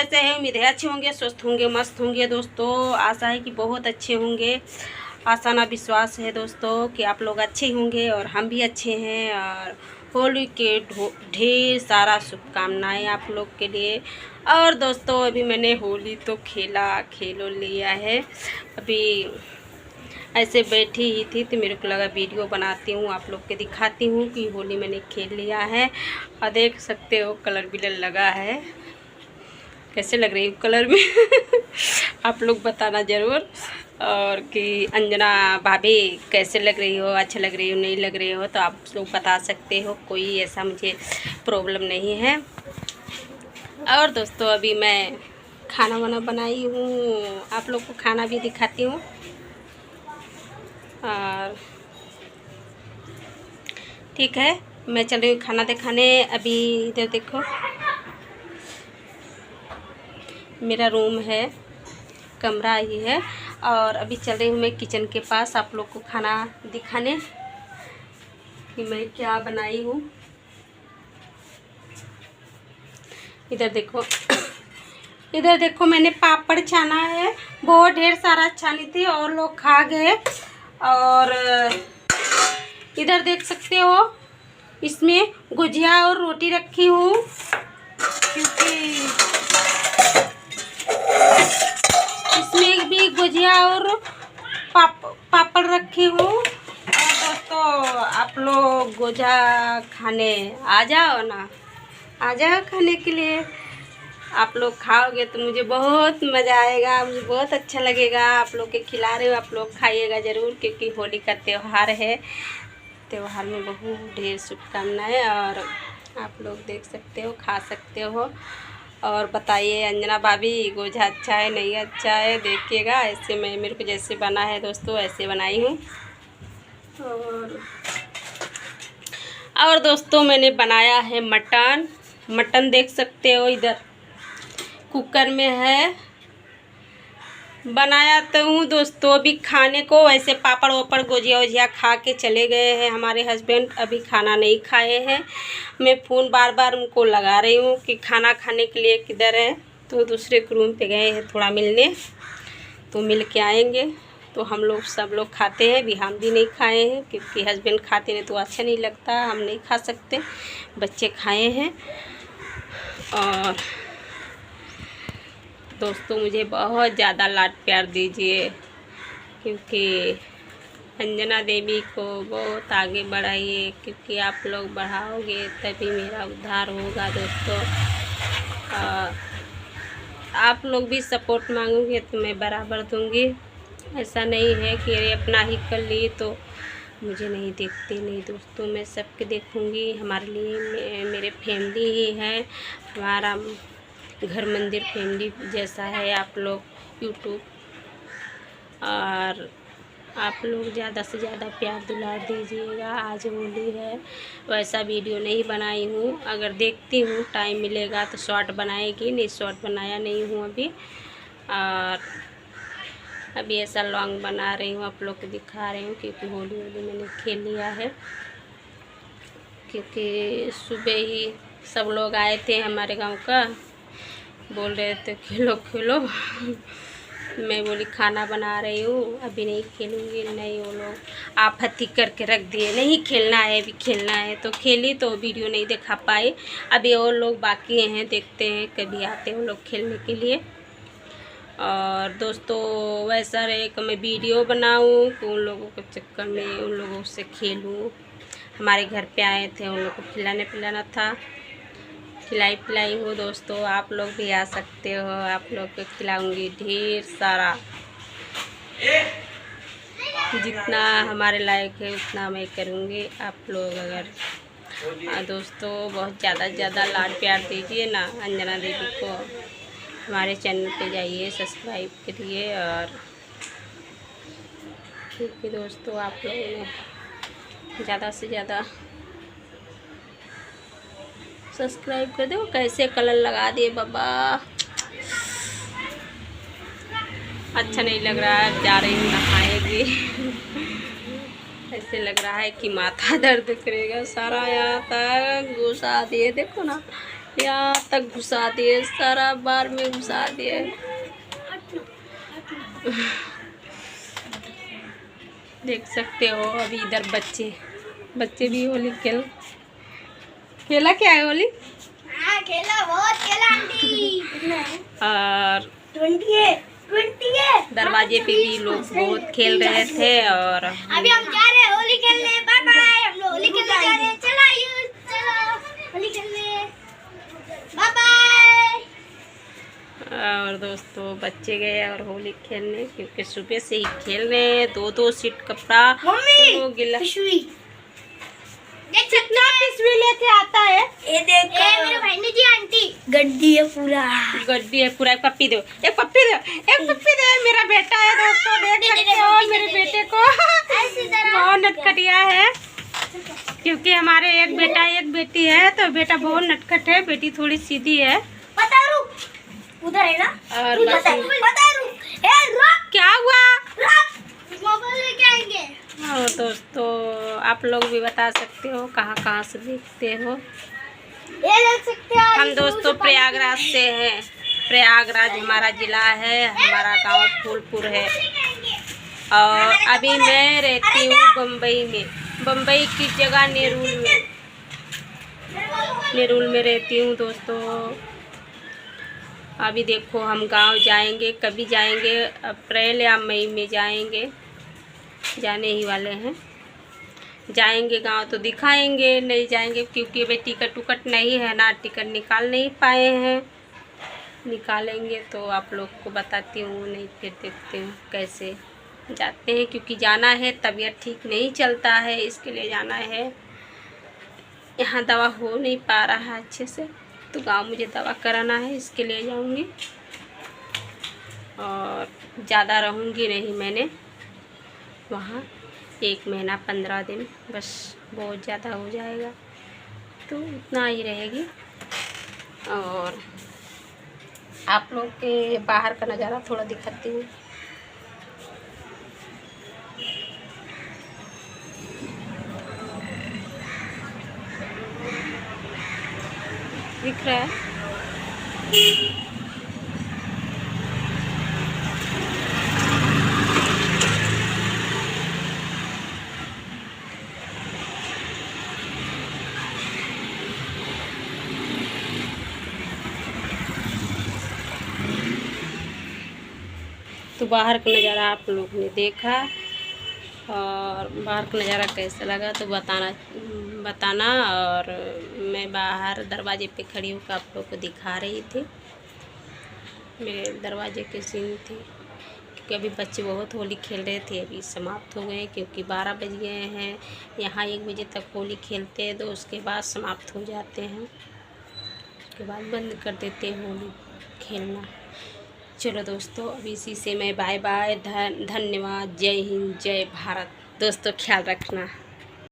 कैसे हैं? उम्मीद है अच्छे होंगे, स्वस्थ होंगे, मस्त होंगे दोस्तों। आशा है कि बहुत अच्छे होंगे। आशा ना विश्वास है दोस्तों कि आप लोग अच्छे होंगे और हम भी अच्छे हैं। और होली के ढेर सारा शुभकामनाएं आप लोग के लिए। और दोस्तों अभी मैंने होली तो खेलो लिया है। अभी ऐसे बैठी ही थी तो मेरे को लगा वीडियो बनाती हूँ, आप लोग के दिखाती हूँ कि होली मैंने खेल लिया है। और देख सकते हो कलर बिलर लगा है। कैसे लग रही है कलर में आप लोग बताना ज़रूर। और कि अंजना भाभी कैसे लग रही हो, अच्छा लग रही हो, नहीं लग रही हो, तो आप लोग बता सकते हो। कोई ऐसा मुझे प्रॉब्लम नहीं है। और दोस्तों अभी मैं खाना वाना बनाई हूँ, आप लोग को खाना भी दिखाती हूँ। और ठीक है, मैं चल रही हूँ खाना दिखाने। अभी इधर देखो मेरा रूम है, कमरा ये है। और अभी चल रही हूँ मैं किचन के पास आप लोग को खाना दिखाने कि मैं क्या बनाई हूँ। इधर देखो इधर देखो मैंने पापड़ छाना है, बहुत ढेर सारा छानी थी और लोग खा गए। और इधर देख सकते हो इसमें गुजिया और रोटी रखी हूँ, क्योंकि इसमें भी गुजिया और पापड़ रखी हूँ। और दोस्तों आप लोग गुजिया खाने आ जाओ ना, आ जाओ खाने के लिए। आप लोग खाओगे तो मुझे बहुत मज़ा आएगा, मुझे बहुत अच्छा लगेगा। आप लोग के खिला रहे हो, आप लोग खाइएगा ज़रूर, क्योंकि होली का त्यौहार है। त्यौहार में बहुत ढेर शुभकामनाएं। और आप लोग देख सकते हो, खा सकते हो। और बताइए अंजना भाभी गोजा अच्छा है नहीं अच्छा है, देखिएगा। ऐसे मैं मेरे को जैसे बना है दोस्तों ऐसे बनाई हूँ। और दोस्तों मैंने बनाया है मटन देख सकते हो, इधर कुकर में है। बनाया तो हूँ दोस्तों, अभी खाने को वैसे पापड़ वापड़ गुजिया वुजिया खा के चले गए हैं हमारे हस्बैंड, अभी खाना नहीं खाए हैं। मैं फ़ोन बार बार उनको लगा रही हूँ कि खाना खाने के लिए किधर है, तो दूसरे रूम पे गए हैं थोड़ा मिलने, तो मिल के आएंगे। तो हम लोग सब लोग खाते हैं, अभी हम भी नहीं खाए हैं, क्योंकि हस्बैंड खाते हैं तो अच्छा नहीं लगता, हम नहीं खा सकते। बच्चे खाए हैं। और दोस्तों मुझे बहुत ज़्यादा लाड प्यार दीजिए, क्योंकि अंजना देवी को बहुत आगे बढ़ाइए, क्योंकि आप लोग बढ़ाओगे तभी मेरा उद्धार होगा दोस्तों। आप लोग भी सपोर्ट मांगोगे तो मैं बराबर दूंगी। ऐसा नहीं है कि अरे अपना ही कर ली तो मुझे नहीं देखती, नहीं दोस्तों, मैं सबके देखूंगी। हमारे लिए मेरे फैमिली ही है, हमारा घर मंदिर फैमिली जैसा है आप लोग यूट्यूब। और आप लोग ज़्यादा से ज़्यादा प्यार दुलार दीजिएगा। आज होली है, वैसा वीडियो नहीं बनाई हूँ, अगर देखती हूँ टाइम मिलेगा तो शॉर्ट बनाएगी, नहीं शॉर्ट बनाया नहीं हूँ अभी। और अभी ऐसा लॉन्ग बना रही हूँ, आप लोग को दिखा रही हूँ, क्योंकि होली मैंने खेल लिया है। क्योंकि सुबह ही सब लोग आए थे हमारे गांव का, बोल रहे थे खेलो खेलो मैं बोली खाना बना रही हूँ, अभी नहीं खेलूँगी। नहीं, वो लोग आपत्ति करके रख दिए, नहीं खेलना है, अभी खेलना है। तो खेली तो वीडियो नहीं दिखा पाए। अभी और लोग बाकी हैं, देखते हैं कभी आते हैं वो लोग खेलने के लिए। और दोस्तों वैसा रहे कि मैं वीडियो बनाऊँ तो उन लोगों के चक्कर में उन लोगों से खेलूँ। हमारे घर पे आए थे, उन लोग को खिलाने पिलाना था, खिलाई पिलाई हो दोस्तों। आप लोग भी आ सकते हो, आप लोग को खिलाऊंगी ढेर सारा, जितना हमारे लायक है उतना मैं करूँगी। आप लोग अगर दोस्तों बहुत ज़्यादा लाड प्यार दीजिए ना अंजना देवी को। हमारे चैनल पे जाइए सब्सक्राइब करिए। और ठीक है दोस्तों, आप लोगों ने ज़्यादा से ज़्यादा सब्सक्राइब कर दो। कैसे कलर लगा दिए बाबा, अच्छा नहीं लग रहा है। जा रही हूँ नहाएगी ऐसे लग रहा है कि माथा दर्द करेगा सारा, यहाँ तक घुसा दिए, देखो ना यहाँ तक घुसा दिए, सारा बार में घुसा दिए। देख सकते हो अभी इधर बच्चे भी होली खेला क्या है होली? हाँ खेला, बहुत खेला आंटी। और 20 दरवाजे पे भी लोग बहुत खेल रहे थे। और अभी हम जा रहे हैं होली खेलने। बाय बाय, हम लोग होली खेलने जा रहे हैं। चलो आयुष, चलो होली खेलने, बाय बाय। और दोस्तों बच्चे गए और होली खेलने, क्योंकि सुबह से ही खेल रहे हैं। 2-2 सीट कपड़ा वो गिला। कितना पिशवी लेके आता है? ये देखो, ये मेरे भाई ने जी आंटी गड्डी है पूरा। गड्डी है पूरा। एक पप्पी दो, एक पप्पी दो, एक पप्पी दो। मेरा बेटा है दोस्तों, देख सकते हो मेरे बेटे को। बहुत नटखटिया है, क्योंकि हमारे एक बेटा एक बेटी है, तो बेटा बहुत नटखट है, बेटी थोड़ी सीधी है। उधर है ना। और रुक। क्या हुआ? मोबाइल लेके आएंगे। और दोस्तों आप लोग भी बता सकते हो कहाँ कहाँ से देखते हो। ये देख सकते हो, हम दोस्तों प्रयागराज से हैं। प्रयागराज हमारा जिला है, हमारा गांव फूलपुर है। और अभी मैं रहती हूँ बम्बई में, बम्बई की जगह नेरुल में रहती हूँ दोस्तों। अभी देखो हम गांव जाएंगे, कभी जाएंगे, अप्रैल या मई में जाएंगे, जाने ही वाले हैं। जाएंगे गांव तो दिखाएंगे, नहीं जाएंगे क्योंकि अभी टिकट उकट नहीं है ना, टिकट निकाल नहीं पाए हैं। निकालेंगे तो आप लोग को बताती हूँ, नहीं फिर देखते हैं कैसे जाते हैं, क्योंकि जाना है। तबीयत ठीक नहीं चलता है, इसके लिए जाना है। यहाँ दवा हो नहीं पा रहा है अच्छे से, तो गांव मुझे दवा कराना है, इसके लिए जाऊँगी। और ज़्यादा रहूँगी नहीं मैंने वहाँ, 1 महीना 15 दिन बस, बहुत ज़्यादा हो जाएगा तो उतना ही रहेगी। और आप लोग के बाहर का नज़ारा थोड़ा दिखाती हूँ। दिख रहा है? तो बाहर का नज़ारा आप लोग ने देखा, और बाहर का नज़ारा कैसा लगा तो बताना। और मैं बाहर दरवाजे पे खड़ी होकर आप लोग को दिखा रही थी, मेरे दरवाजे के सीन थे, क्योंकि अभी बच्चे बहुत होली खेल रहे थे, अभी समाप्त हो गए क्योंकि 12 बज गए हैं। यहाँ 1 बजे तक होली खेलते हैं, तो उसके बाद समाप्त हो जाते हैं, उसके बाद बंद कर देते हैं होली खेलना। चलो दोस्तों, अब इसी से मैं बाय बाय, धन्यवाद, जय हिंद, जय भारत। दोस्तों ख्याल रखना।